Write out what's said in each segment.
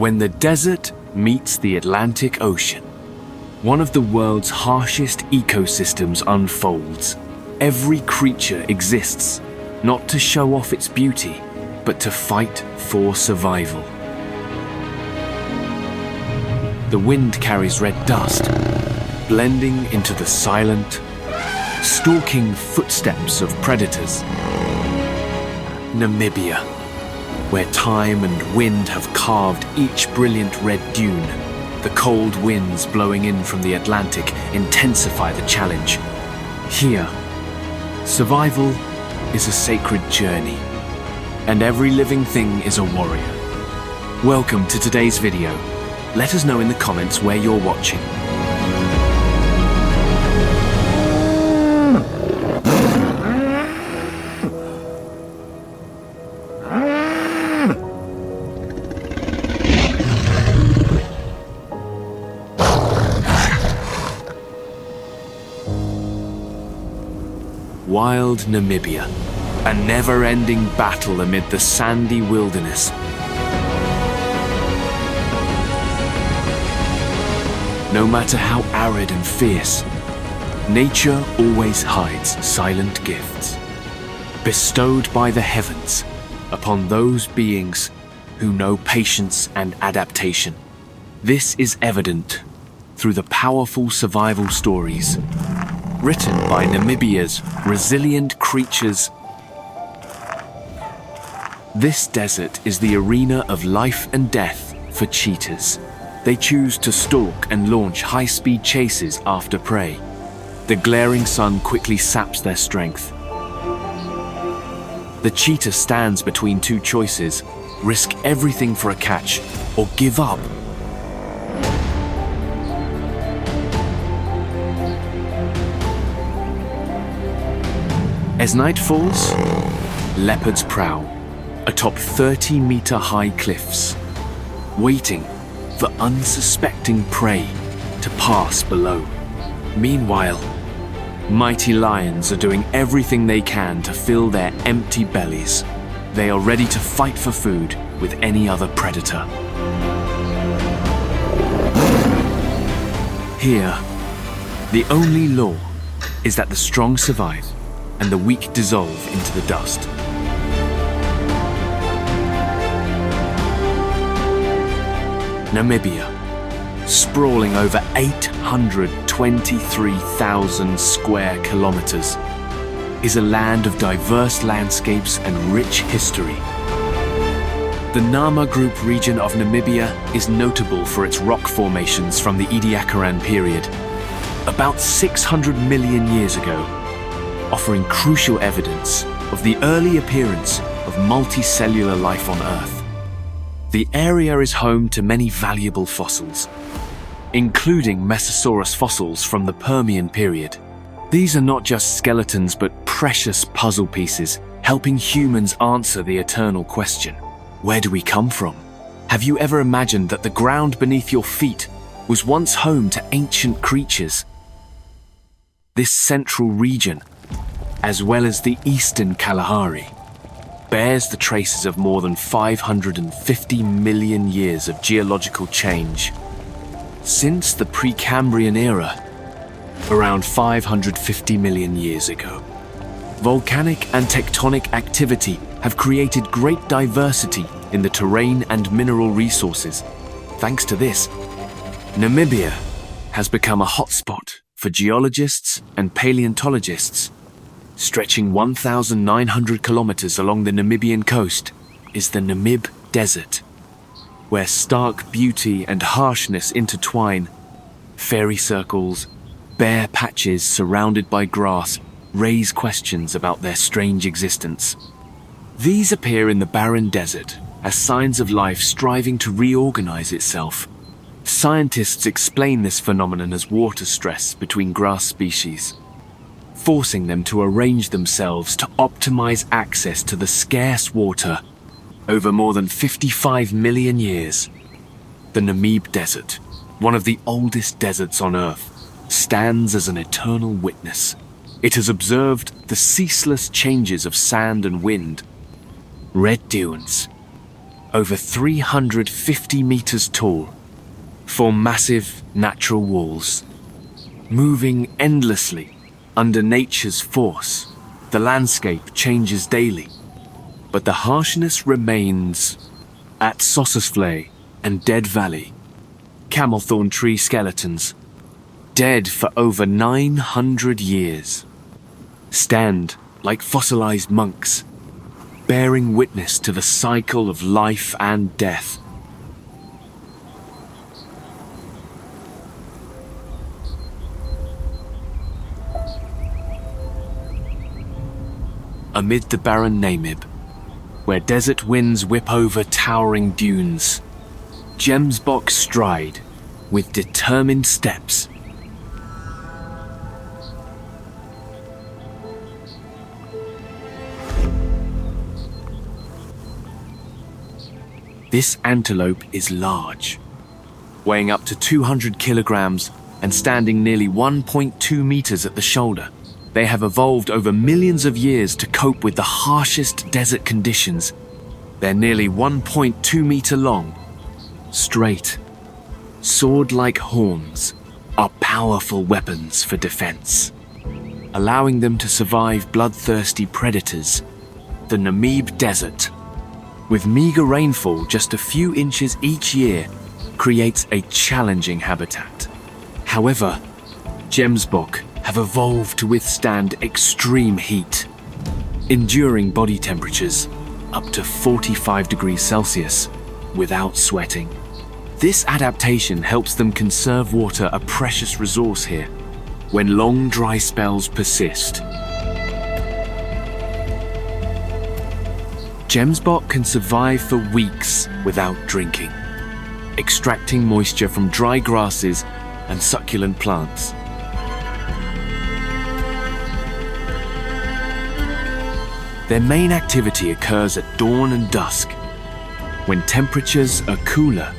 When the desert meets the Atlantic Ocean, one of the world's harshest ecosystems unfolds. Every creature exists, not to show off its beauty, but to fight for survival. The wind carries red dust, blending into the silent, stalking footsteps of predators. Namibia, where time and wind have carved each brilliant red dune. The cold winds blowing in from the Atlantic intensify the challenge. Here, survival is a sacred journey, and every living thing is a warrior. Welcome to today's video. Let us know in the comments where you're watching. Wild Namibia, a never-ending battle amid the sandy wilderness. No matter how arid and fierce, nature always hides silent gifts, bestowed by the heavens upon those beings who know patience and adaptation. This is evident through the powerful survival stories written by Namibia's resilient creatures. This desert is the arena of life and death for cheetahs. They choose to stalk and launch high-speed chases after prey. The glaring sun quickly saps their strength. The cheetah stands between two choices: risk everything for a catch or give up. As night falls, leopards prowl atop 30-meter high cliffs, waiting for unsuspecting prey to pass below. Meanwhile, mighty lions are doing everything they can to fill their empty bellies. They are ready to fight for food with any other predator. Here, the only law is that the strong survive and the weak dissolve into the dust. Namibia, sprawling over 823,000 square kilometers, is a land of diverse landscapes and rich history. The Nama Group region of Namibia is notable for its rock formations from the Ediacaran period, about 600 million years ago, offering crucial evidence of the early appearance of multicellular life on Earth. The area is home to many valuable fossils, including Mesosaurus fossils from the Permian period. These are not just skeletons but precious puzzle pieces, helping humans answer the eternal question: where do we come from? Have you ever imagined that the ground beneath your feet was once home to ancient creatures? This central region, as well as the eastern Kalahari, bears the traces of more than 550 million years of geological change. Since the Precambrian era, around 550 million years ago, volcanic and tectonic activity have created great diversity in the terrain and mineral resources. Thanks to this, Namibia has become a hotspot for geologists and paleontologists. Stretching 1,900 kilometers along the Namibian coast is the Namib Desert, where stark beauty and harshness intertwine. Fairy circles, bare patches surrounded by grass raise questions about their strange existence. These appear in the barren desert as signs of life striving to reorganize itself. Scientists explain this phenomenon as water stress between grass species, forcing them to arrange themselves to optimize access to the scarce water. Over more than 55 million years, the Namib Desert, one of the oldest deserts on Earth, stands as an eternal witness. It has observed the ceaseless changes of sand and wind, red dunes, over 350 meters tall, form massive natural walls. Moving endlessly under nature's force, the landscape changes daily, but the harshness remains. At Sossusvlei and Dead Valley, camelthorn tree skeletons, dead for over 900 years, stand like fossilized monks, bearing witness to the cycle of life and death. Amid the barren Namib, where desert winds whip over towering dunes, gemsbok stride with determined steps. This antelope is large, weighing up to 200 kilograms and standing nearly 1.2 meters at the shoulder. They have evolved over millions of years to cope with the harshest desert conditions. They're nearly 1.2 meter long. Straight, sword-like horns are powerful weapons for defense, allowing them to survive bloodthirsty predators. The Namib Desert, with meager rainfall just a few inches each year, creates a challenging habitat. However, gemsbok have evolved to withstand extreme heat, enduring body temperatures up to 45 degrees Celsius without sweating. This adaptation helps them conserve water, a precious resource here, when long dry spells persist. Gemsbok can survive for weeks without drinking, extracting moisture from dry grasses and succulent plants. Their main activity occurs at dawn and dusk, when temperatures are cooler.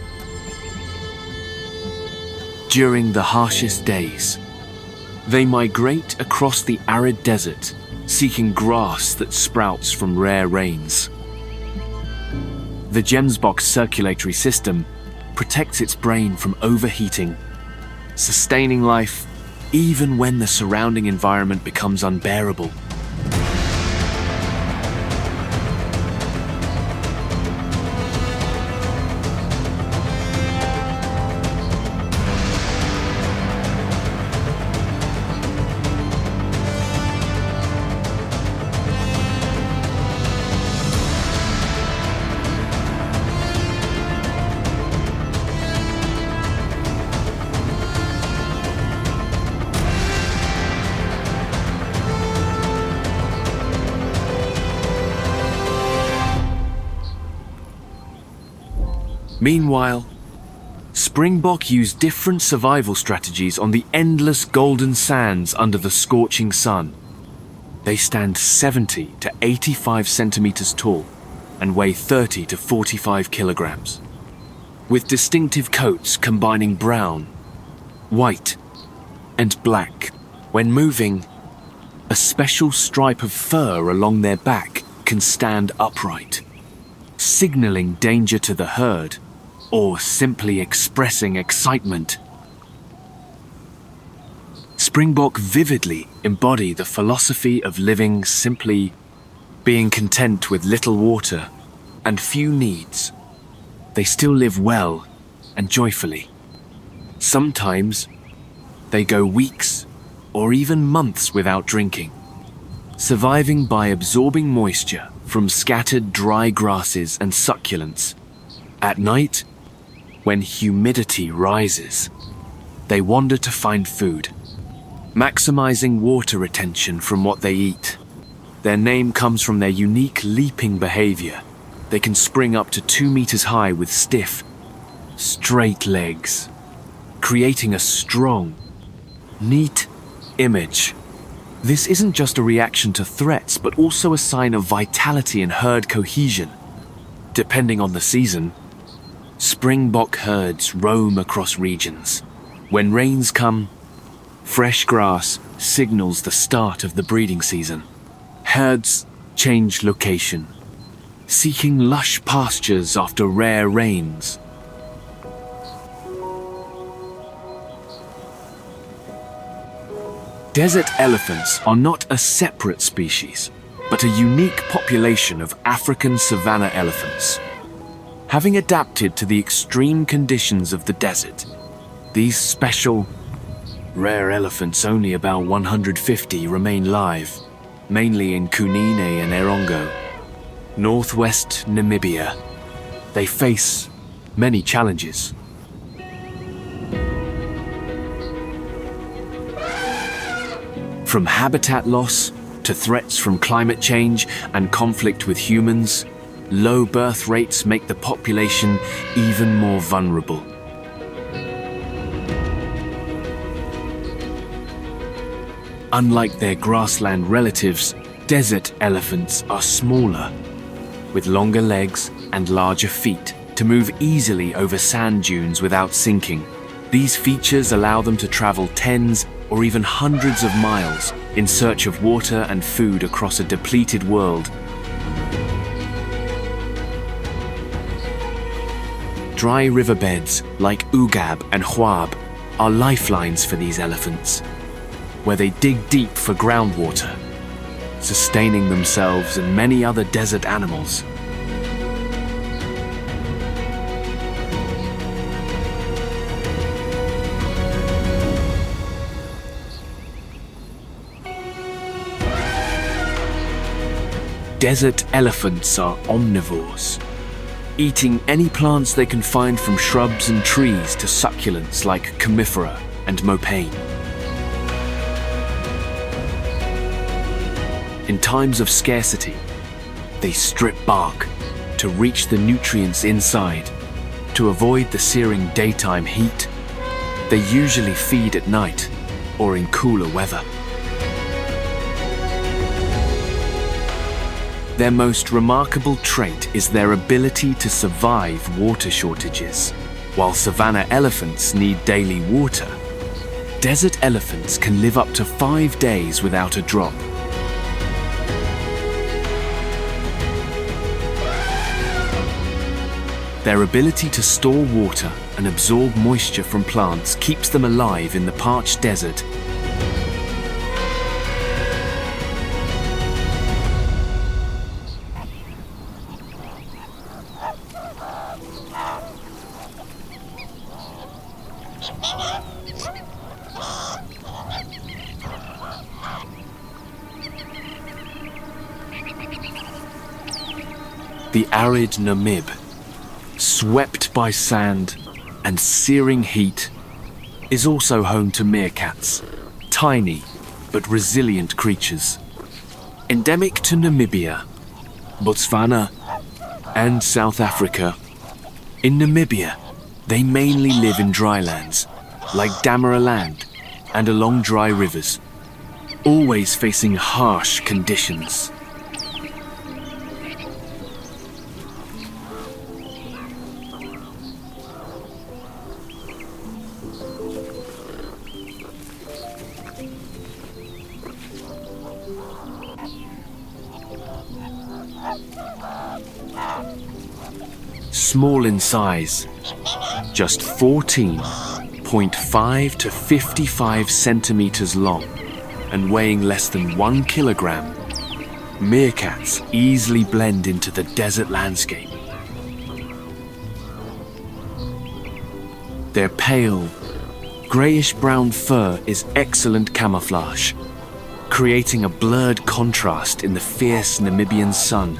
During the harshest days, they migrate across the arid desert, seeking grass that sprouts from rare rains. The gemsbok's circulatory system protects its brain from overheating, sustaining life even when the surrounding environment becomes unbearable. Meanwhile, springbok use different survival strategies on the endless golden sands under the scorching sun. They stand 70 to 85 centimeters tall and weigh 30 to 45 kilograms, with distinctive coats combining brown, white, and black. When moving, a special stripe of fur along their back can stand upright, signaling danger to the herd or simply expressing excitement. Springbok vividly embody the philosophy of living simply, being content with little water and few needs. They still live well and joyfully. Sometimes they go weeks or even months without drinking, surviving by absorbing moisture from scattered dry grasses and succulents. At night, when humidity rises, they wander to find food, maximizing water retention from what they eat. Their name comes from their unique leaping behavior. They can spring up to 2 meters high with stiff, straight legs, creating a strong, neat image. This isn't just a reaction to threats, but also a sign of vitality and herd cohesion. Depending on the season, springbok herds roam across regions. When rains come, fresh grass signals the start of the breeding season. Herds change location, seeking lush pastures after rare rains. Desert elephants are not a separate species, but a unique population of African savanna elephants. Having adapted to the extreme conditions of the desert, these special, rare elephants, only about 150, remain live, mainly in Kunene and Erongo, northwest Namibia. They face many challenges. From habitat loss to threats from climate change and conflict with humans, low birth rates make the population even more vulnerable. Unlike their grassland relatives, desert elephants are smaller, with longer legs and larger feet to move easily over sand dunes without sinking. These features allow them to travel tens or even hundreds of miles in search of water and food across a depleted world. Dry riverbeds like Ugab and Huab are lifelines for these elephants, where they dig deep for groundwater, sustaining themselves and many other desert animals. Desert elephants are omnivores, eating any plants they can find, from shrubs and trees to succulents like Comifera and Mopane. In times of scarcity, they strip bark to reach the nutrients inside. To avoid the searing daytime heat, they usually feed at night or in cooler weather. Their most remarkable trait is their ability to survive water shortages. While savanna elephants need daily water, desert elephants can live up to 5 days without a drop. Their ability to store water and absorb moisture from plants keeps them alive in the parched desert. The arid Namib, swept by sand and searing heat, is also home to meerkats, tiny but resilient creatures. Endemic to Namibia, Botswana, and South Africa, in Namibia, they mainly live in drylands, like Damara land, and along dry rivers, always facing harsh conditions. Small in size, just 14.5 to 55 centimeters long and weighing less than 1 kilogram, meerkats easily blend into the desert landscape. Their pale, grayish-brown fur is excellent camouflage, creating a blurred contrast in the fierce Namibian sun.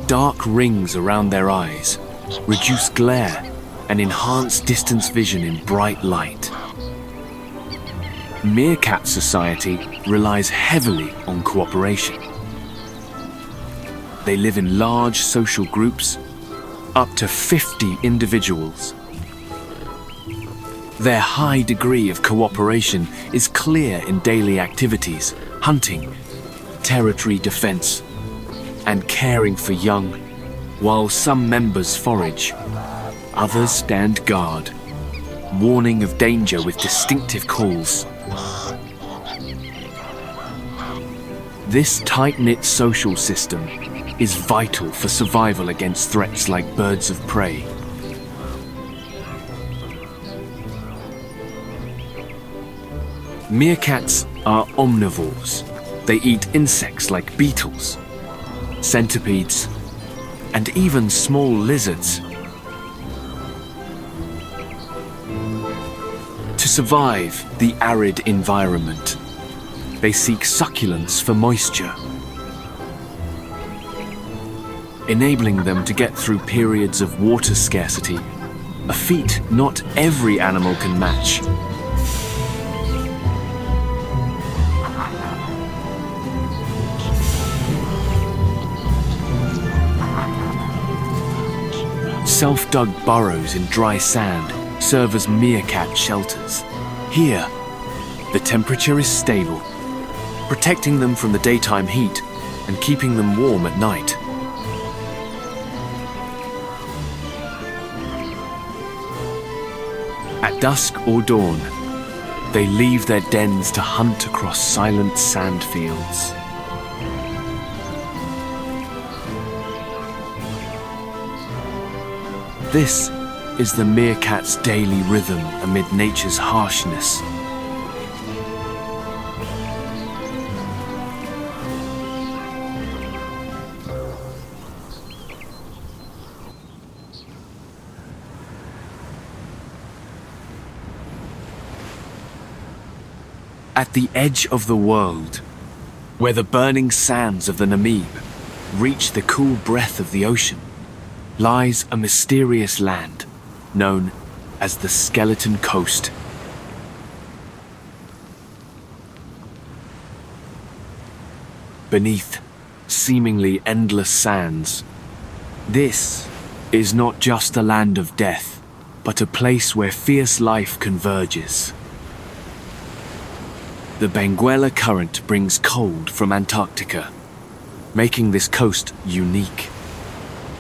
Dark rings around their eyes reduce glare and enhance distance vision in bright light. Meerkat society relies heavily on cooperation. They live in large social groups, up to 50 individuals. Their high degree of cooperation is clear in daily activities, hunting, territory defense, and caring for young. While some members forage, others stand guard, warning of danger with distinctive calls. This tight-knit social system is vital for survival against threats like birds of prey. Meerkats are omnivores. They eat insects like beetles, centipedes, and even small lizards. To survive the arid environment, they seek succulents for moisture, enabling them to get through periods of water scarcity, a feat not every animal can match. Self-dug burrows in dry sand serve as meerkat shelters. Here, the temperature is stable, protecting them from the daytime heat and keeping them warm at night. At dusk or dawn, they leave their dens to hunt across silent sand fields. This is the meerkat's daily rhythm amid nature's harshness. At the edge of the world, where the burning sands of the Namib reach the cool breath of the ocean, lies a mysterious land known as the Skeleton Coast. Beneath seemingly endless sands, this is not just a land of death, but a place where fierce life converges. The Benguela Current brings cold from Antarctica, making this coast unique.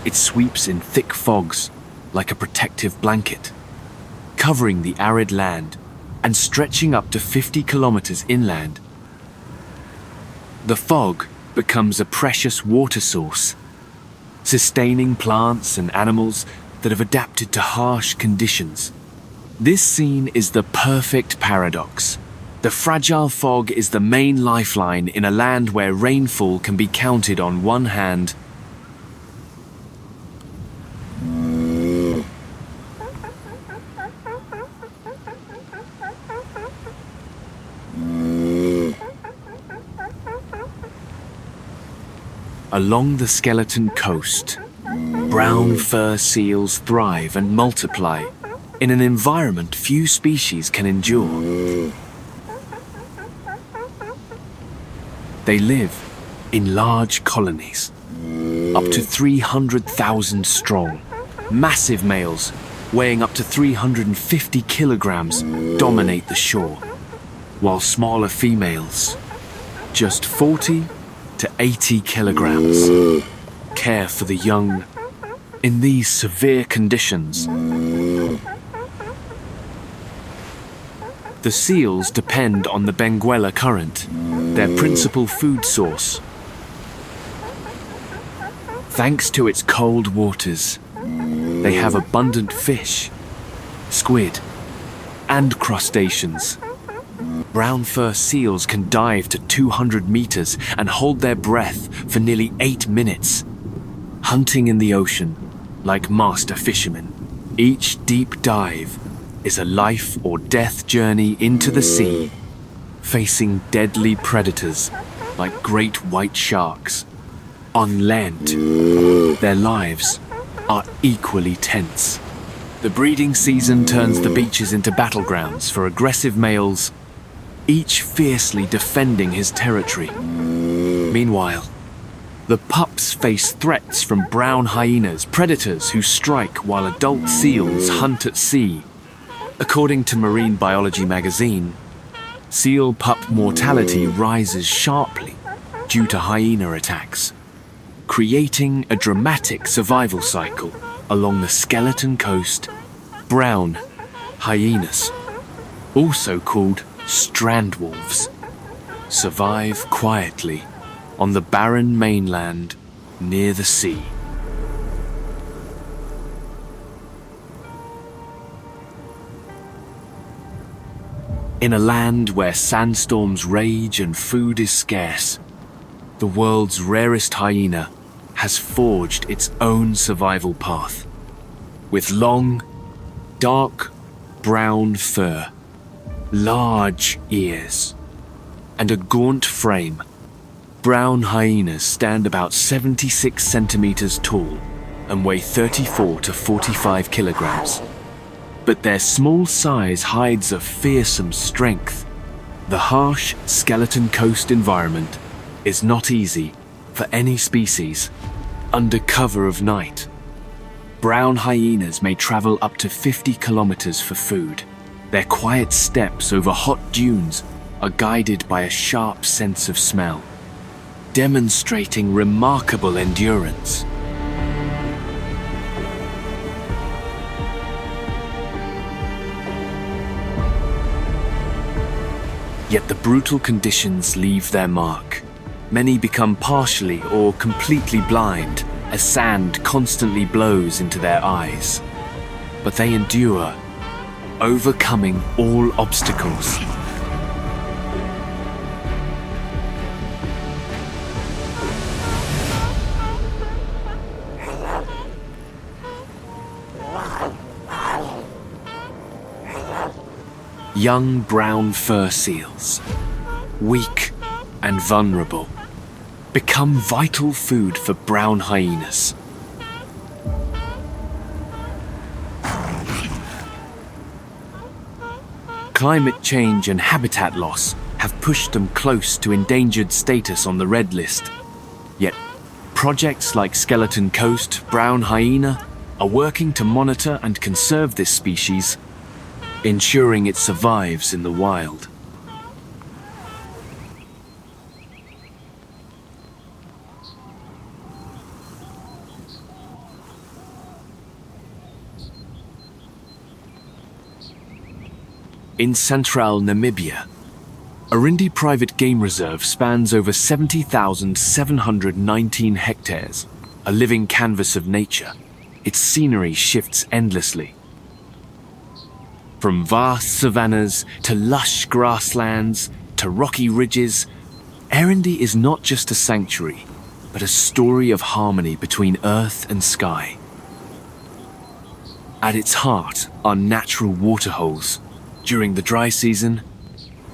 It sweeps in thick fogs like a protective blanket, covering the arid land and stretching up to 50 kilometers inland. The fog becomes a precious water source, sustaining plants and animals that have adapted to harsh conditions. This scene is the perfect paradox. The fragile fog is the main lifeline in a land where rainfall can be counted on one hand. Along the Skeleton Coast, brown fur seals thrive and multiply in an environment few species can endure. They live in large colonies, up to 300,000 strong. Massive males, weighing up to 350 kilograms, dominate the shore, while smaller females, just 40 to 80 kilograms, care for the young in these severe conditions. The seals depend on the Benguela Current, their principal food source. Thanks to its cold waters, they have abundant fish, squid, and crustaceans. Brown fur seals can dive to 200 meters and hold their breath for nearly 8 minutes, hunting in the ocean like master fishermen. Each deep dive is a life or death journey into the sea, facing deadly predators like great white sharks. On land, their lives are equally tense. The breeding season turns the beaches into battlegrounds for aggressive males, each fiercely defending his territory. Meanwhile, the pups face threats from brown hyenas, predators who strike while adult seals hunt at sea. According to Marine Biology magazine, seal pup mortality rises sharply due to hyena attacks, creating a dramatic survival cycle along the Skeleton Coast. Brown hyenas, also called strand wolves, survive quietly on the barren mainland near the sea. In a land where sandstorms rage and food is scarce, the world's rarest hyena has forged its own survival path. With long, dark brown fur, large ears, and a gaunt frame, brown hyenas stand about 76 centimeters tall and weigh 34 to 45 kilograms. But their small size hides a fearsome strength. The harsh skeleton coast environment is not easy for any species. Under cover of night, brown hyenas may travel up to 50 kilometers for food. Their quiet steps over hot dunes are guided by a sharp sense of smell, demonstrating remarkable endurance. Yet the brutal conditions leave their mark. Many become partially or completely blind as sand constantly blows into their eyes. But they endure, overcoming all obstacles. Young brown fur seals, weak and vulnerable, become vital food for brown hyenas. Climate change and habitat loss have pushed them close to endangered status on the red list. Yet, projects like Skeleton Coast Brown Hyena are working to monitor and conserve this species, ensuring it survives in the wild. In central Namibia, Erindi Private Game Reserve spans over 70,719 hectares, a living canvas of nature. Its scenery shifts endlessly. From vast savannas to lush grasslands to rocky ridges, Erindi is not just a sanctuary, but a story of harmony between earth and sky. At its heart are natural waterholes. During the dry season,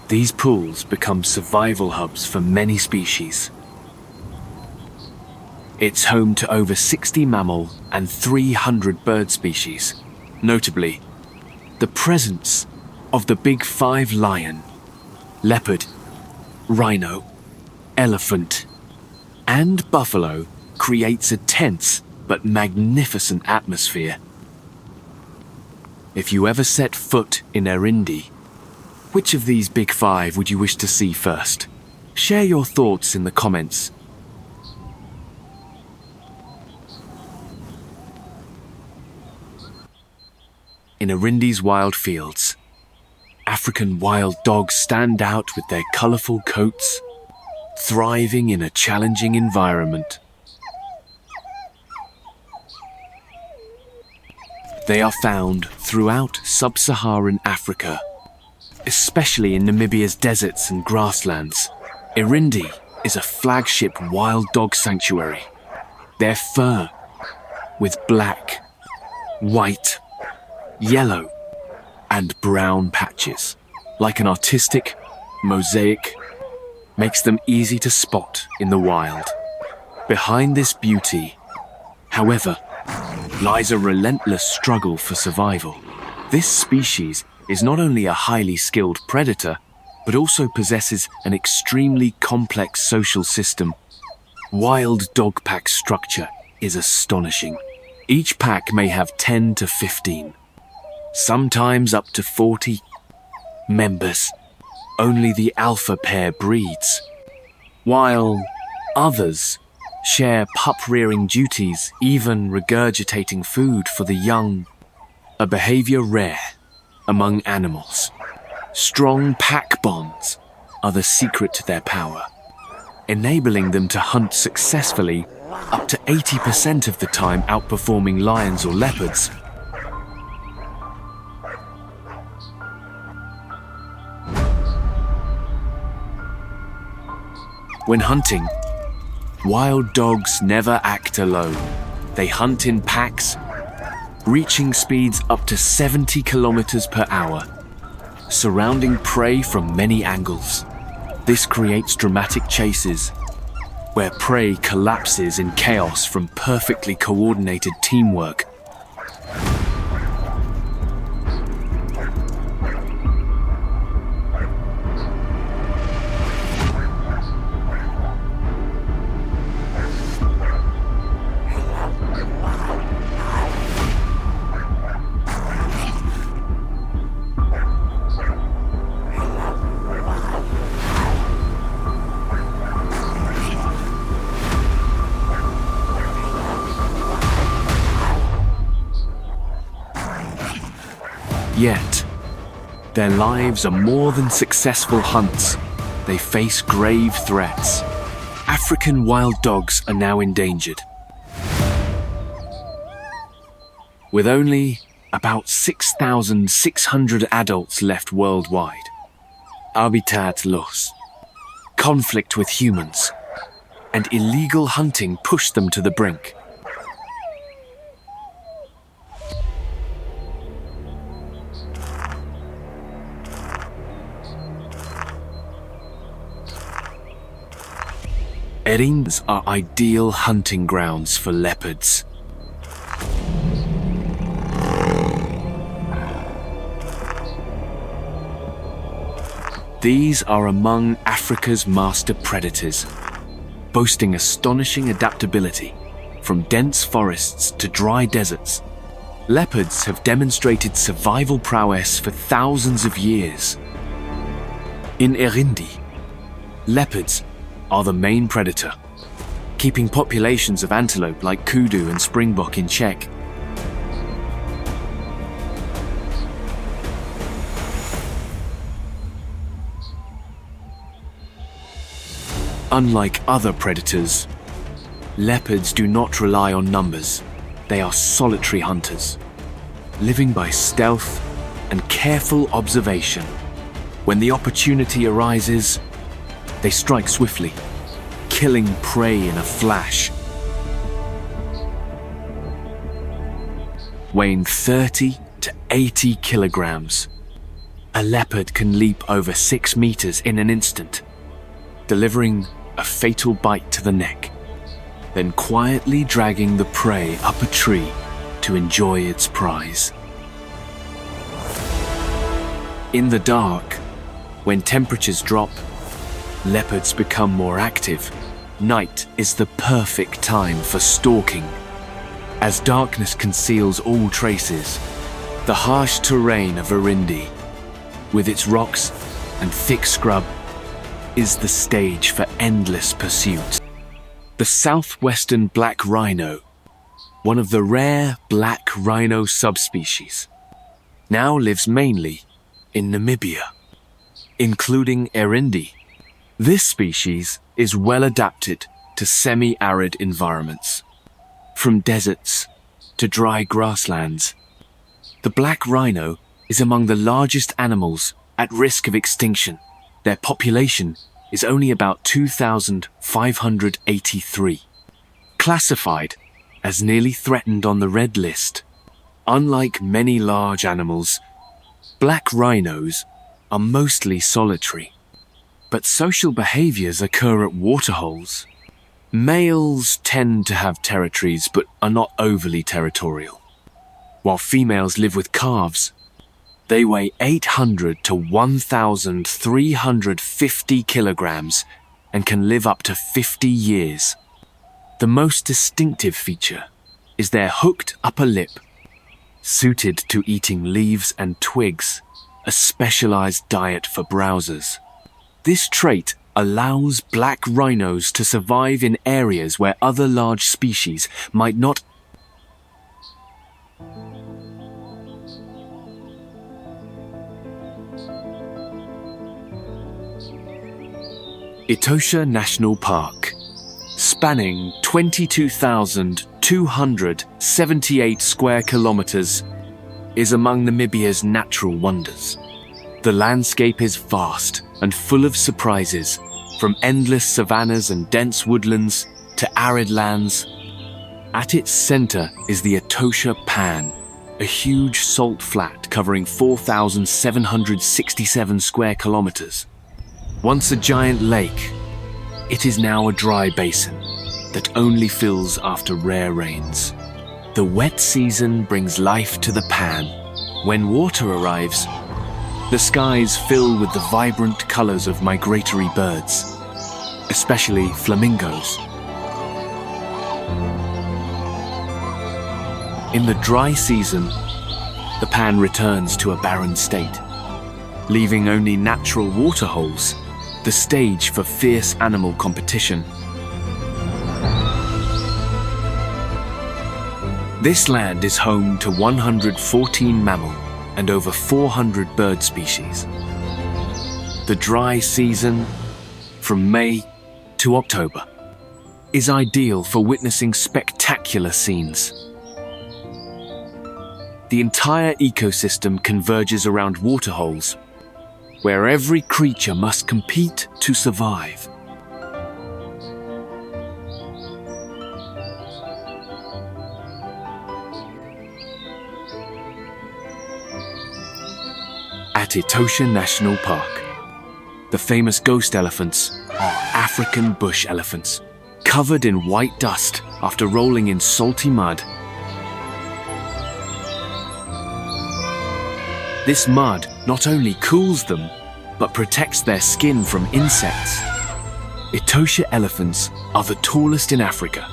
these pools become survival hubs for many species. It's home to over 60 mammal and 300 bird species, notably the presence of the big five lion, leopard, rhino, elephant, and buffalo creates a tense but magnificent atmosphere. If you ever set foot in Erindi, which of these big five would you wish to see first? Share your thoughts in the comments. In Erindi's wild fields, African wild dogs stand out with their colorful coats, thriving in a challenging environment. They are found throughout sub-Saharan Africa, especially in Namibia's deserts and grasslands. Erindi is a flagship wild dog sanctuary. Their fur, with black, white, yellow, and brown patches, like an artistic mosaic, makes them easy to spot in the wild. Behind this beauty, however, lies a relentless struggle for survival. This species is not only a highly skilled predator, but also possesses an extremely complex social system. Wild dog pack structure is astonishing. Each pack may have 10 to 15, sometimes up to 40 members. Only the alpha pair breeds, while others share pup-rearing duties, even regurgitating food for the young, a behavior rare among animals. Strong pack bonds are the secret to their power, enabling them to hunt successfully up to 80% of the time outperforming lions or leopards. When hunting, wild dogs never act alone. They hunt in packs, reaching speeds up to 70 kilometers per hour, surrounding prey from many angles. This creates dramatic chases, where prey collapses in chaos from perfectly coordinated teamwork. Yet, their lives are more than successful hunts. They face grave threats. African wild dogs are now endangered, with only about 6,600 adults left worldwide. Habitat loss, conflict with humans, and illegal hunting push them to the brink. Erindis are ideal hunting grounds for leopards. These are among Africa's master predators, boasting astonishing adaptability from dense forests to dry deserts. Leopards have demonstrated survival prowess for thousands of years. In Erindi, leopards are the main predator, keeping populations of antelope like kudu and springbok in check. Unlike other predators, leopards do not rely on numbers. They are solitary hunters, living by stealth and careful observation. When the opportunity arises, they strike swiftly, killing prey in a flash. Weighing 30 to 80 kilograms, a leopard can leap over 6 meters in an instant, delivering a fatal bite to the neck, then quietly dragging the prey up a tree to enjoy its prize. In the dark, when temperatures drop, leopards become more active. Night is the perfect time for stalking. As darkness conceals all traces, the harsh terrain of Erindi, with its rocks and thick scrub, is the stage for endless pursuit. The southwestern black rhino, one of the rare black rhino subspecies, now lives mainly in Namibia, including Erindi. This species is well adapted to semi-arid environments, from deserts to dry grasslands. The black rhino is among the largest animals at risk of extinction. Their population is only about 2,583, classified as nearly threatened on the red list. Unlike many large animals, black rhinos are mostly solitary, but social behaviors occur at waterholes. Males tend to have territories but are not overly territorial, while females live with calves. They weigh 800 to 1,350 kilograms and can live up to 50 years. The most distinctive feature is their hooked upper lip, suited to eating leaves and twigs, a specialized diet for browsers. This trait allows black rhinos to survive in areas where other large species might not. Etosha National Park, spanning 22,278 square kilometers, is among Namibia's natural wonders. The landscape is vast and full of surprises, from endless savannas and dense woodlands to arid lands. At its center is the Etosha Pan, a huge salt flat covering 4,767 square kilometers. Once a giant lake, it is now a dry basin that only fills after rare rains. The wet season brings life to the pan. When water arrives, the skies fill with the vibrant colors of migratory birds, especially flamingos. In the dry season, the pan returns to a barren state, leaving only natural waterholes, the stage for fierce animal competition. This land is home to 114 mammal and over 400 bird species. The dry season, from May to October, is ideal for witnessing spectacular scenes. The entire ecosystem converges around waterholes, where every creature must compete to survive. At Etosha National Park, the famous ghost elephants are African bush elephants, covered in white dust after rolling in salty mud. This mud not only cools them, but protects their skin from insects. Etosha elephants are the tallest in Africa,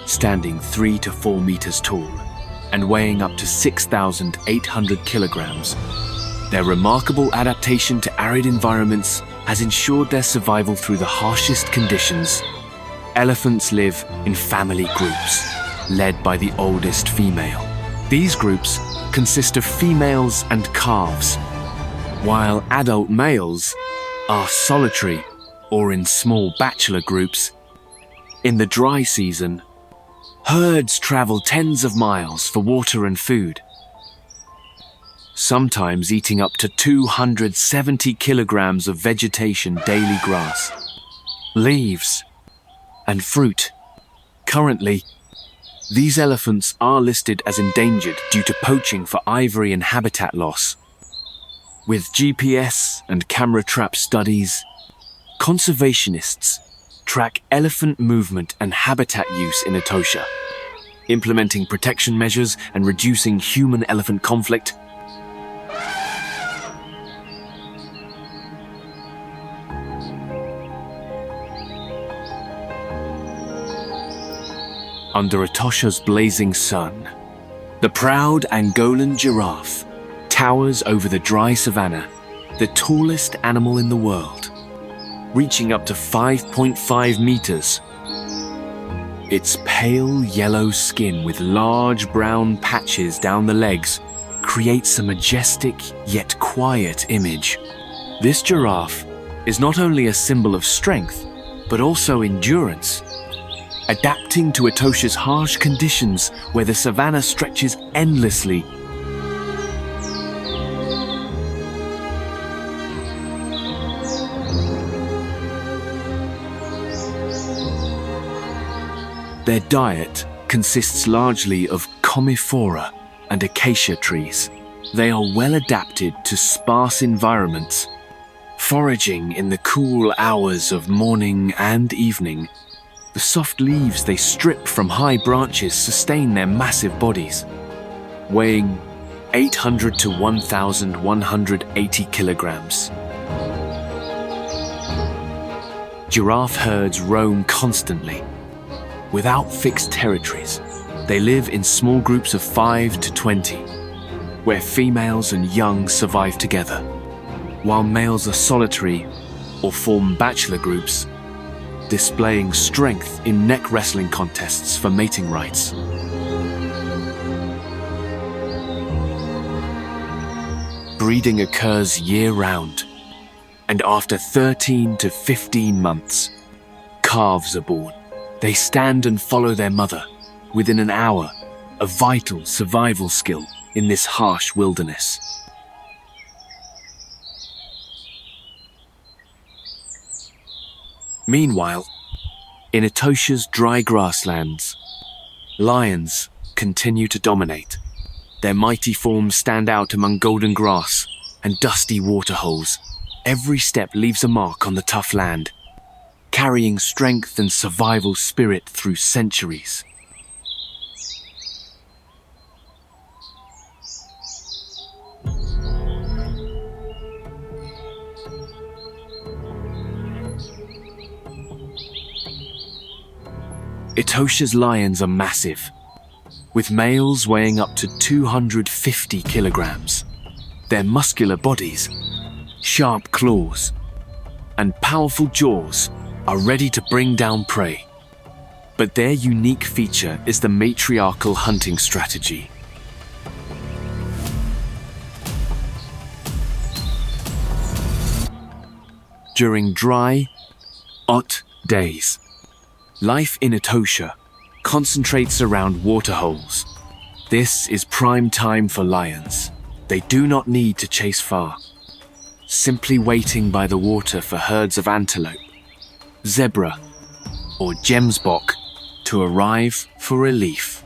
standing 3 to 4 meters tall and weighing up to 6,800 kilograms. Their remarkable adaptation to arid environments has ensured their survival through the harshest conditions. Elephants live in family groups, led by the oldest female. These groups consist of females and calves, while adult males are solitary or in small bachelor groups. In the dry season, herds travel tens of miles for water and food, sometimes eating up to 270 kilograms of vegetation, daily grass, leaves, and fruit. Currently, these elephants are listed as endangered due to poaching for ivory and habitat loss. With GPS and camera trap studies, conservationists track elephant movement and habitat use in Etosha, implementing protection measures and reducing human-elephant conflict. Under Etosha's blazing sun, the proud Angolan giraffe towers over the dry savanna, the tallest animal in the world, reaching up to 5.5 meters. Its pale yellow skin with large brown patches down the legs creates a majestic yet quiet image. This giraffe is not only a symbol of strength, but also endurance, adapting to Etosha's harsh conditions where the savanna stretches endlessly. Their diet consists largely of comifera and acacia trees. They are well adapted to sparse environments, foraging in the cool hours of morning and evening. The soft leaves they strip from high branches sustain their massive bodies, weighing 800 to 1,180 kilograms. Giraffe herds roam constantly, without fixed territories. They live in small groups of 5 to 20, where females and young survive together, while males are solitary or form bachelor groups, displaying strength in neck wrestling contests for mating rights. Breeding occurs year-round, and after 13 to 15 months, calves are born. They stand and follow their mother within an hour, a vital survival skill in this harsh wilderness. Meanwhile, in Etosha's dry grasslands, lions continue to dominate. Their mighty forms stand out among golden grass and dusty waterholes. Every step leaves a mark on the tough land, carrying strength and survival spirit through centuries. Etosha's lions are massive, with males weighing up to 250 kilograms. Their muscular bodies, sharp claws, and powerful jaws are ready to bring down prey. But their unique feature is the matriarchal hunting strategy. During dry, hot days, life in Etosha concentrates around waterholes. This is prime time for lions. They do not need to chase far, simply waiting by the water for herds of antelope, zebra, or gemsbok to arrive for relief.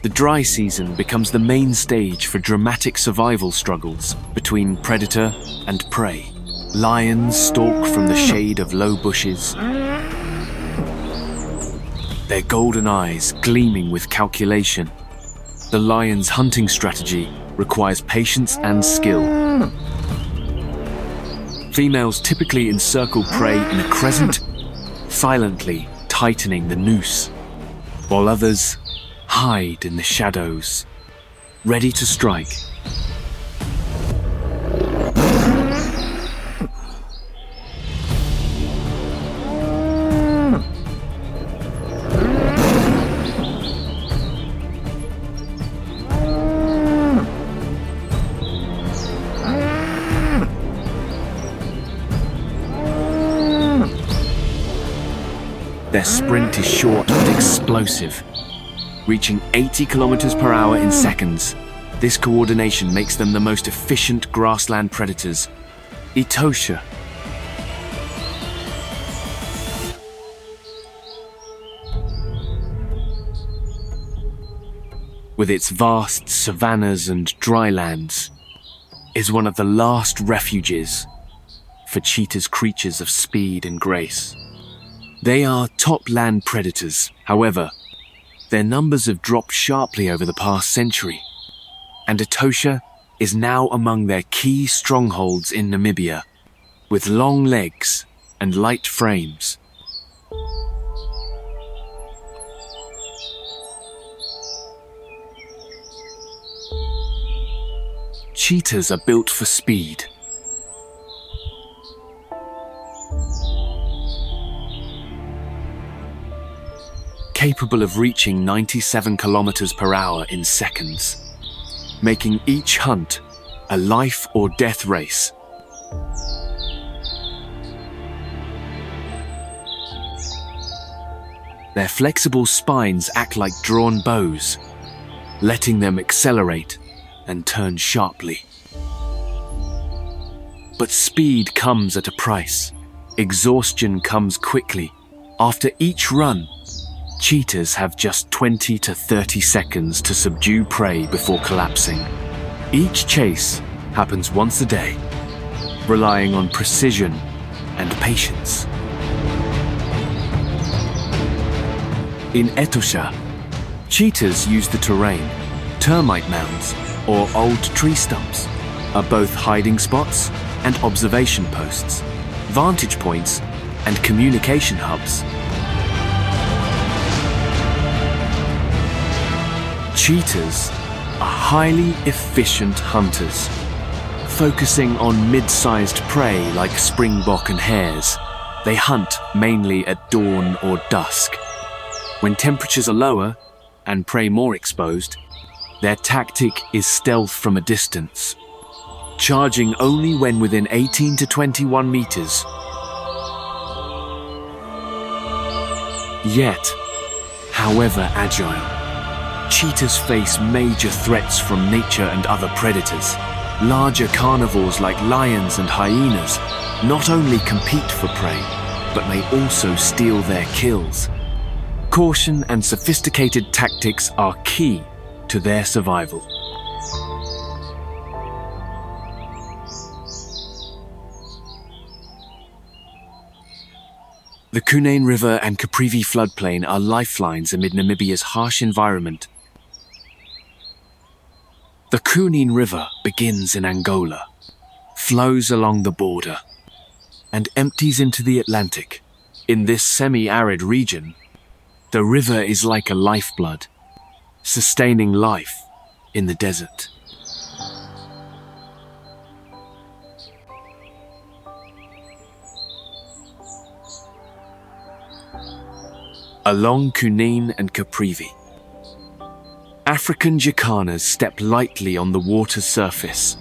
The dry season becomes the main stage for dramatic survival struggles between predator and prey. Lions stalk from the shade of low bushes, their golden eyes gleaming with calculation. The lion's hunting strategy requires patience and skill. Females typically encircle prey in a crescent, silently tightening the noose, while others hide in the shadows, ready to strike. Their sprint is short but explosive, reaching 80 kilometers per hour in seconds. This coordination makes them the most efficient grassland predators. Etosha, with its vast savannas and drylands, is one of the last refuges for cheetahs, creatures of speed and grace. They are top land predators. However, their numbers have dropped sharply over the past century, and Etosha is now among their key strongholds in Namibia, with long legs and light frames. Cheetahs are built for speed. Capable of reaching 97 kilometers per hour in seconds, making each hunt a life or death race. Their flexible spines act like drawn bows, letting them accelerate and turn sharply. But speed comes at a price. Exhaustion comes quickly. After each run, cheetahs have just 20 to 30 seconds to subdue prey before collapsing. Each chase happens once a day, relying on precision and patience. In Etosha, cheetahs use the terrain. Termite mounds, or old tree stumps, are both hiding spots and observation posts, vantage points and communication hubs. Cheetahs are highly efficient hunters, focusing on mid-sized prey like springbok and hares. They hunt mainly at dawn or dusk. When temperatures are lower and prey more exposed, their tactic is stealth from a distance, charging only when within 18 to 21 meters, Yet, however agile, cheetahs face major threats from nature and other predators. Larger carnivores like lions and hyenas not only compete for prey, but may also steal their kills. Caution and sophisticated tactics are key to their survival. The Cunene River and Caprivi Floodplain are lifelines amid Namibia's harsh environment. The Cunene River begins in Angola, flows along the border, and empties into the Atlantic. In this semi-arid region, the river is like a lifeblood, sustaining life in the desert. Along Cunene and Caprivi, African jacanas step lightly on the water's surface,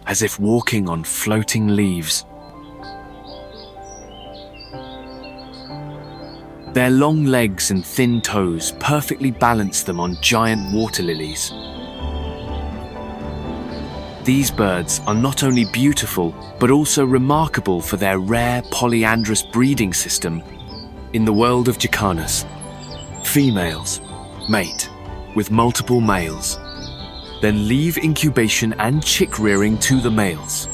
as if walking on floating leaves. Their long legs and thin toes perfectly balance them on giant water lilies. These birds are not only beautiful, but also remarkable for their rare polyandrous breeding system. In the world of jacanas, females mate with multiple males, then leave incubation and chick rearing to the males.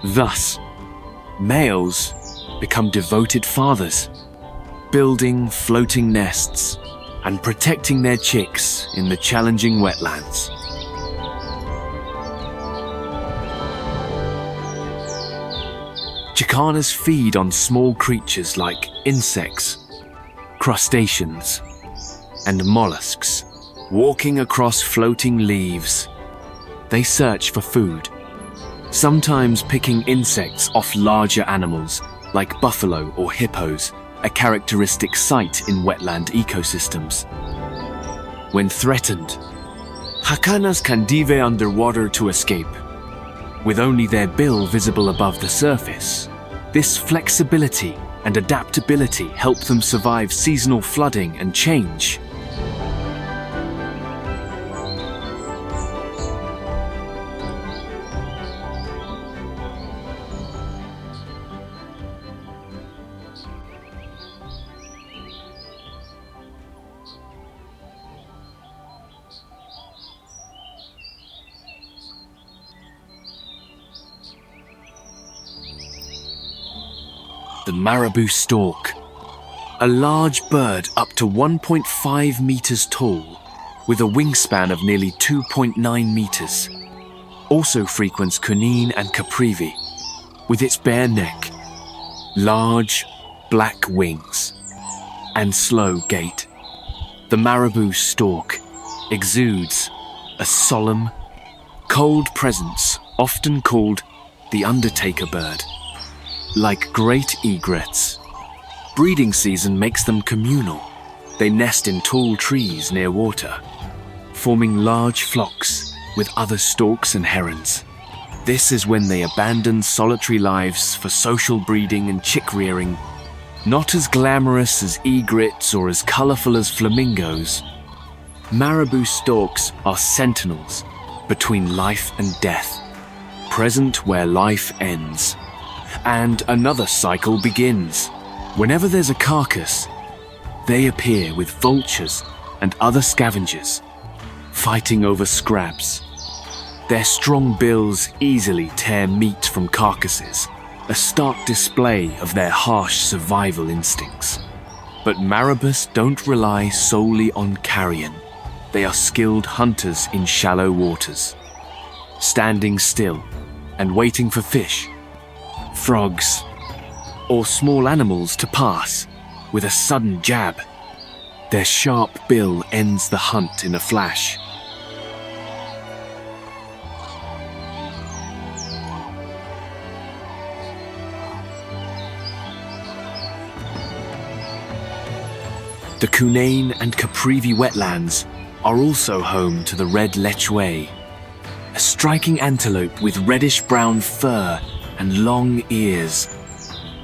Thus, males become devoted fathers, building floating nests and protecting their chicks in the challenging wetlands. Jacanas feed on small creatures like insects, crustaceans, and mollusks. Walking across floating leaves, they search for food, sometimes picking insects off larger animals like buffalo or hippos, a characteristic sight in wetland ecosystems. When threatened, jacanas can dive underwater to escape, with only their bill visible above the surface. This flexibility and adaptability help them survive seasonal flooding and change. The marabou stork, a large bird up to 1.5 meters tall, with a wingspan of nearly 2.9 meters, also frequents Cunene and Caprivi. With its bare neck, large black wings, and slow gait, the marabou stork exudes a solemn, cold presence, often called the Undertaker bird. Like great egrets, breeding season makes them communal. They nest in tall trees near water, forming large flocks with other storks and herons. This is when they abandon solitary lives for social breeding and chick rearing. Not as glamorous as egrets or as colorful as flamingos, marabou storks are sentinels between life and death, present where life ends. And another cycle begins. Whenever there's a carcass, they appear with vultures and other scavengers, fighting over scraps. Their strong bills easily tear meat from carcasses, a stark display of their harsh survival instincts. But marabous don't rely solely on carrion. They are skilled hunters in shallow waters, standing still and waiting for fish, frogs, or small animals to pass. With a sudden jab, their sharp bill ends the hunt in a flash. The Cunene and Caprivi wetlands are also home to the red lechwe, a striking antelope with reddish-brown fur and long ears.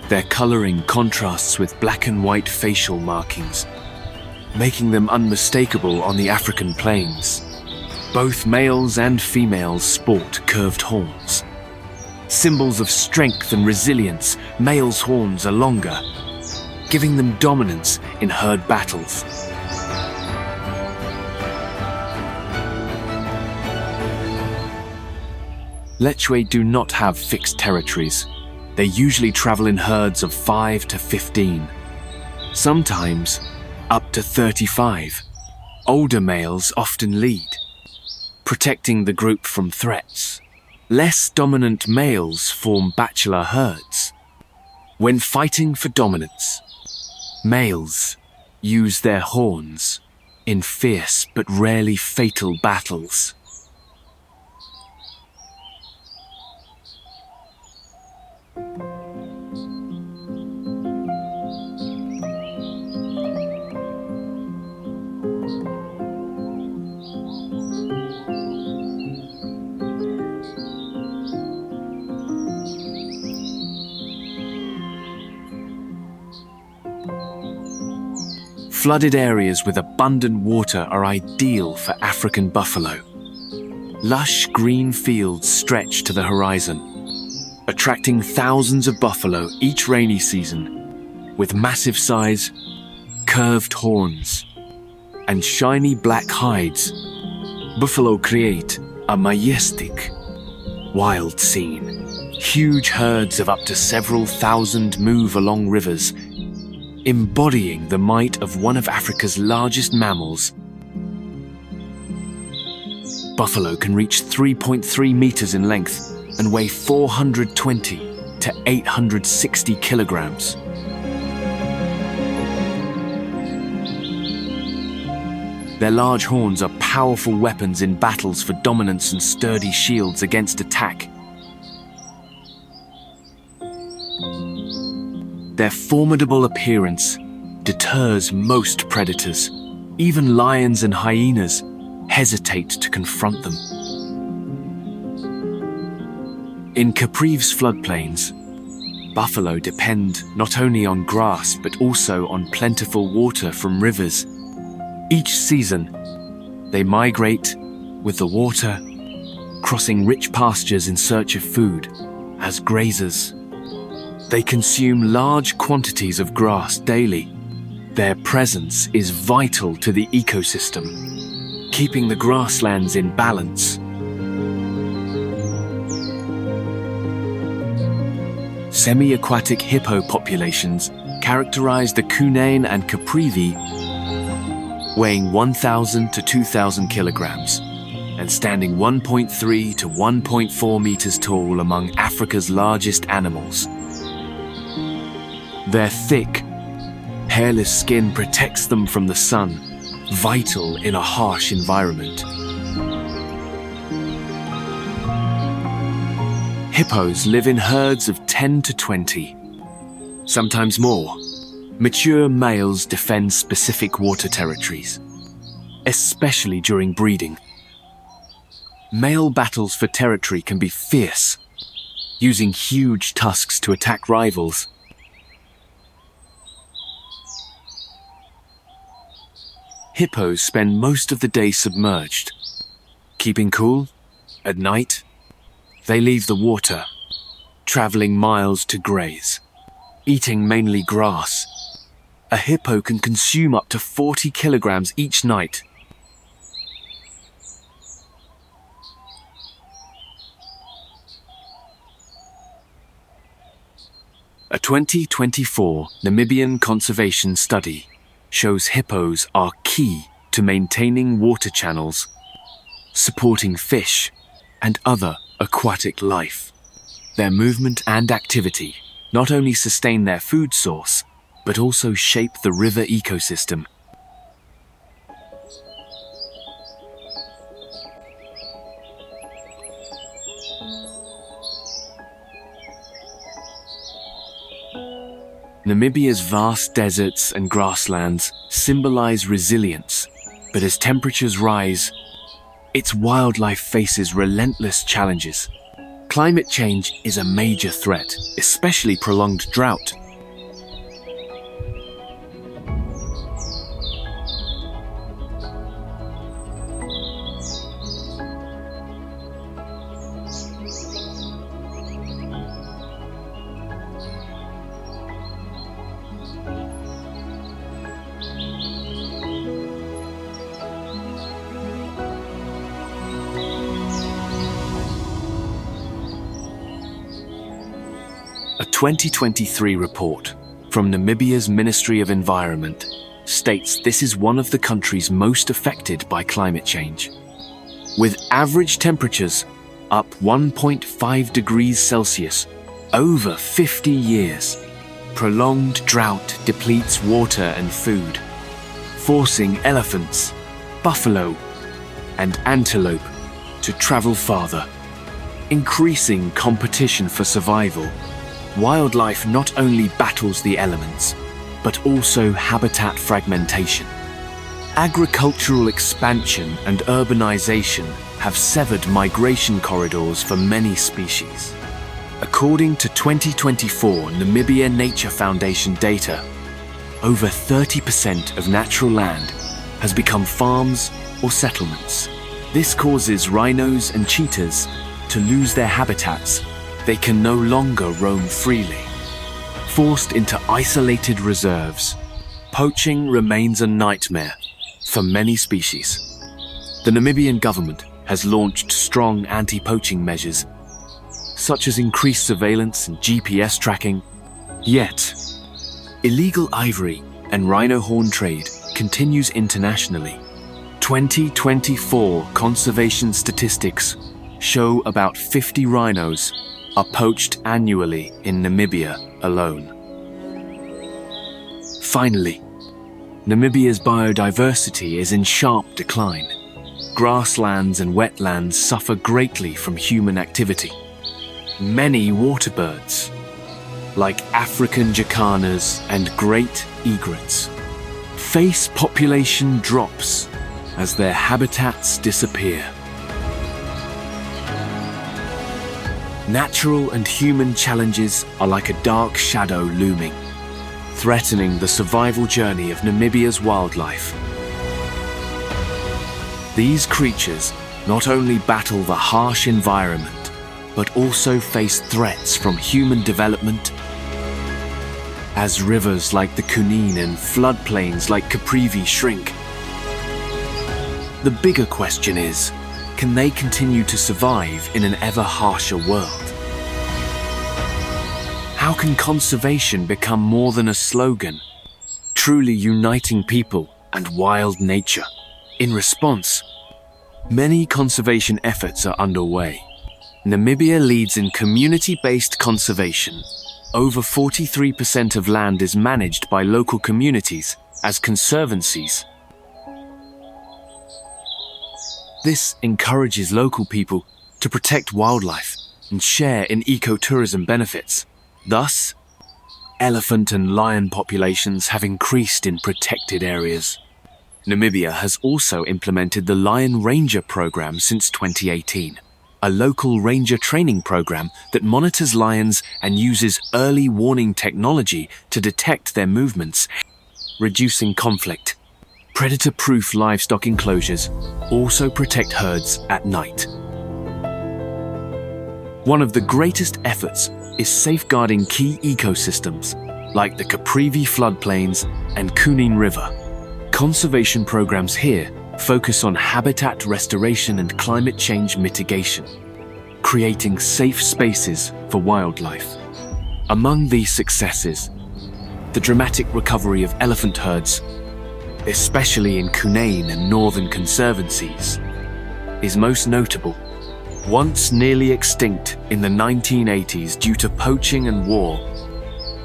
Their coloring contrasts with black and white facial markings, making them unmistakable on the African plains. Both males and females sport curved horns. Symbols of strength and resilience, males' horns are longer, giving them dominance in herd battles. Lechwe do not have fixed territories. They usually travel in herds of 5 to 15, sometimes up to 35. Older males often lead, protecting the group from threats. Less dominant males form bachelor herds. When fighting for dominance, males use their horns in fierce but rarely fatal battles. Flooded areas with abundant water are ideal for African buffalo. Lush green fields stretch to the horizon, attracting thousands of buffalo each rainy season. With massive size, curved horns, and shiny black hides, buffalo create a majestic, wild scene. Huge herds of up to several thousand move along rivers, embodying the might of one of Africa's largest mammals. Buffalo can reach 3.3 meters in length and weigh 420 to 860 kilograms. Their large horns are powerful weapons in battles for dominance and sturdy shields against attack. Their formidable appearance deters most predators. Even lions and hyenas hesitate to confront them. In Caprivi's floodplains, buffalo depend not only on grass but also on plentiful water from rivers. Each season, they migrate with the water, crossing rich pastures in search of food. As grazers, they consume large quantities of grass daily. Their presence is vital to the ecosystem, keeping the grasslands in balance. Semi-aquatic hippo populations characterize the Cunene and Caprivi, weighing 1,000 to 2,000 kilograms and standing 1.3 to 1.4 meters tall among Africa's largest animals. Their thick, hairless skin protects them from the sun, vital in a harsh environment. Hippos live in herds of 10 to 20, sometimes more. Mature males defend specific water territories, especially during breeding. Male battles for territory can be fierce, using huge tusks to attack rivals. Hippos spend most of the day submerged. Keeping cool, at night, they leave the water, traveling miles to graze. Eating mainly grass, a hippo can consume up to 40 kilograms each night. A 2024 Namibian conservation study shows hippos are key to maintaining water channels, supporting fish and other aquatic life. Their movement and activity not only sustain their food source, but also shape the river ecosystem. Namibia's vast deserts and grasslands symbolize resilience, but as temperatures rise, its wildlife faces relentless challenges. Climate change is a major threat, especially prolonged drought. A 2023 report from Namibia's Ministry of Environment states this is one of the countries most affected by climate change. With average temperatures up 1.5 degrees Celsius over 50 years, prolonged drought depletes water and food, forcing elephants, buffalo, and antelope to travel farther, increasing competition for survival. Wildlife not only battles the elements, but also habitat fragmentation. Agricultural expansion and urbanization have severed migration corridors for many species. According to 2024 Namibia Nature Foundation data, over 30% of natural land has become farms or settlements. This causes rhinos and cheetahs to lose their habitats. They can no longer roam freely. Forced into isolated reserves, poaching remains a nightmare for many species. The Namibian government has launched strong anti-poaching measures, such as increased surveillance and GPS tracking. Yet, illegal ivory and rhino horn trade continues internationally. 2024 conservation statistics show about 50 rhinos are poached annually in Namibia alone. Finally, Namibia's biodiversity is in sharp decline. Grasslands and wetlands suffer greatly from human activity. Many water birds, like African jacanas and great egrets, face population drops as their habitats disappear. Natural and human challenges are like a dark shadow looming, threatening the survival journey of Namibia's wildlife. These creatures not only battle the harsh environment, but also face threats from human development. As rivers like the Kunene and floodplains like Caprivi shrink, the bigger question is, can they continue to survive in an ever harsher world? How can conservation become more than a slogan, truly uniting people and wild nature? In response, many conservation efforts are underway. Namibia leads in community-based conservation. Over 43% of land is managed by local communities as conservancies. This encourages local people to protect wildlife and share in ecotourism benefits. Thus, elephant and lion populations have increased in protected areas. Namibia has also implemented the Lion Ranger program since 2018, a local ranger training program that monitors lions and uses early warning technology to detect their movements, reducing conflict. Predator-proof livestock enclosures also protect herds at night. One of the greatest efforts is safeguarding key ecosystems like the Caprivi Floodplains and Kunene River. Conservation programs here focus on habitat restoration and climate change mitigation, creating safe spaces for wildlife. Among these successes, the dramatic recovery of elephant herds, especially in Kunene and northern conservancies, is most notable. Once nearly extinct in the 1980s due to poaching and war,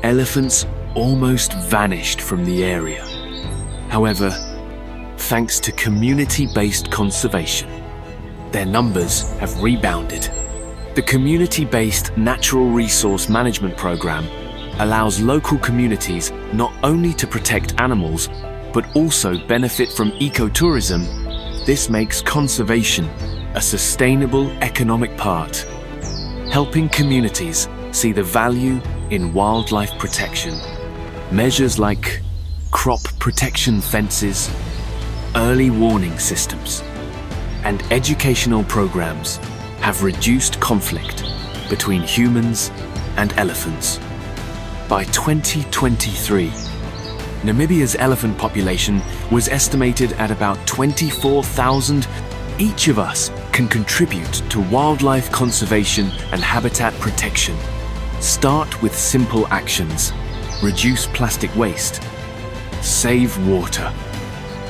elephants almost vanished from the area. However, thanks to community-based conservation, their numbers have rebounded. The community-based Natural Resource Management Program allows local communities not only to protect animals, but also benefit from ecotourism. This makes conservation a sustainable economic part helping communities see the value in wildlife protection. Measures like crop protection fences, early warning systems, and educational programs have reduced conflict between humans and elephants. By 2023, Namibia's elephant population was estimated at about 24,000. Each of us can contribute to wildlife conservation and habitat protection. Start with simple actions. Reduce plastic waste, save water,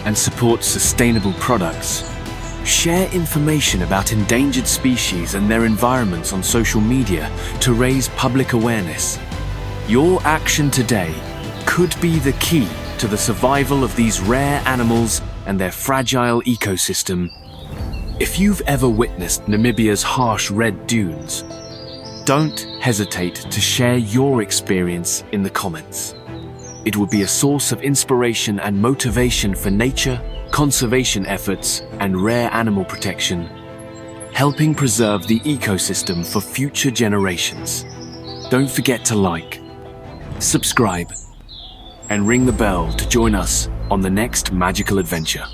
and support sustainable products. Share information about endangered species and their environments on social media to raise public awareness. Your action today could be the key to the survival of these rare animals and their fragile ecosystem. If you've ever witnessed Namibia's harsh red dunes, don't hesitate to share your experience in the comments. It will be a source of inspiration and motivation for nature, conservation efforts, and rare animal protection, helping preserve the ecosystem for future generations. Don't forget to like, subscribe, and ring the bell to join us on the next magical adventure.